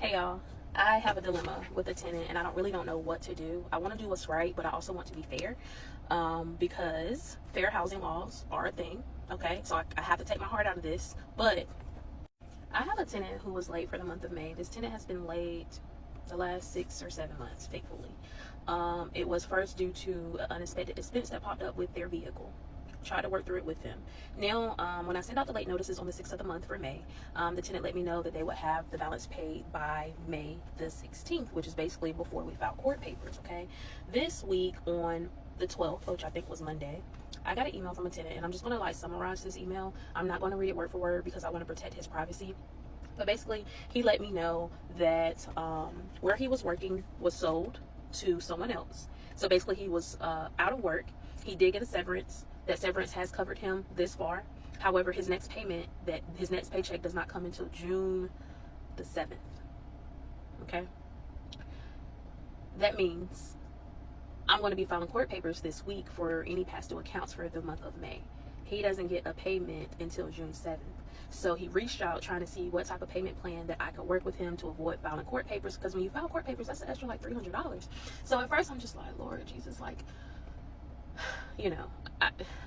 Hey y'all, I have a dilemma with a tenant and I don't know what to do. I want to do what's right, but I also want to be fair, because fair housing laws are a thing. Okay, so I have to take my heart out of this. But I have a tenant who was late for the month of May. This tenant has been late the last 6 or 7 months faithfully. It was first due to an unexpected expense that popped up with their vehicle. Try to work through it with them. Now, when I sent out the late notices on the 6th of the month for May, the tenant let me know that they would have the balance paid by May the 16th, which is basically before we filed court papers. Okay, this week on the 12th, which I think was Monday, I got an email from a tenant, and I'm just going to summarize this email. I'm not going to read it word for word because I want to protect his privacy. But basically, he let me know that where he was working was sold to someone else. So basically, he was out of work. He did get a severance. That severance has covered him this far. However, his next paycheck does not come until June the 7th. Okay? That means I'm going to be filing court papers this week for any past due accounts for the month of May. He doesn't get a payment until June 7th. So he reached out trying to see what type of payment plan that I could work with him to avoid filing court papers, because when you file court papers, that's an extra $300. So at first I'm just like, Lord Jesus,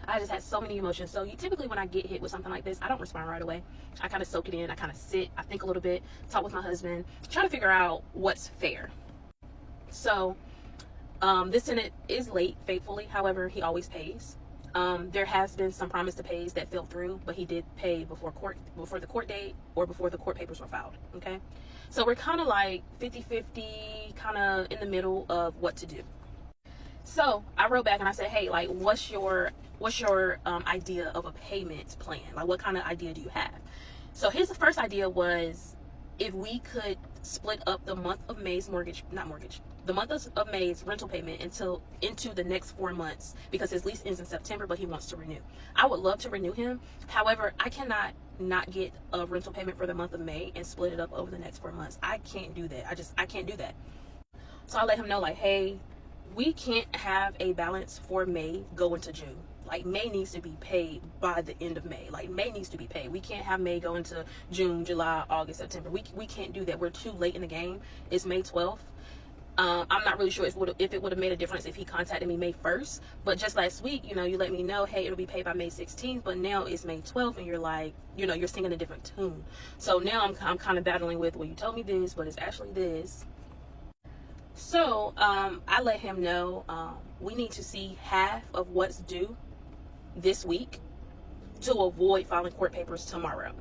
I just had so many emotions. So typically when I get hit with something like this, I don't respond right away. I kind of soak it in. I kind of sit. I think a little bit, talk with my husband, try to figure out what's fair. So this tenant is late faithfully. However, he always pays. There has been some promise to pays that fell through, but he did pay before the court date or before the court papers were filed. Okay, so we're kind of like 50-50, kind of in the middle of what to do. So I wrote back and I said, hey, what's your idea of a payment plan? What kind of idea do you have? So his first idea was if we could split up the month of May's the month of May's rental payment into the next 4 months, because his lease ends in September, but he wants to renew. I would love to renew him. However, I cannot not get a rental payment for the month of May and split it up over the next 4 months. I can't do that. I can't do that. So I let him know, hey, we can't have a balance for May go into June. May needs to be paid by the end of May. May needs to be paid. We can't have May go into June, July, August, September. We can't do that. We're too late in the game. It's May 12th. I'm not really sure if it would have made a difference if he contacted me May 1st. But just last week, you let me know, hey, it'll be paid by May 16th. But now it's May 12th, and you're you're singing a different tune. So now I'm kind of battling with, well, you told me this, but it's actually this. So I let him know we need to see half of what's due this week to avoid filing court papers tomorrow.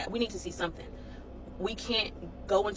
We need to see something. We can't go into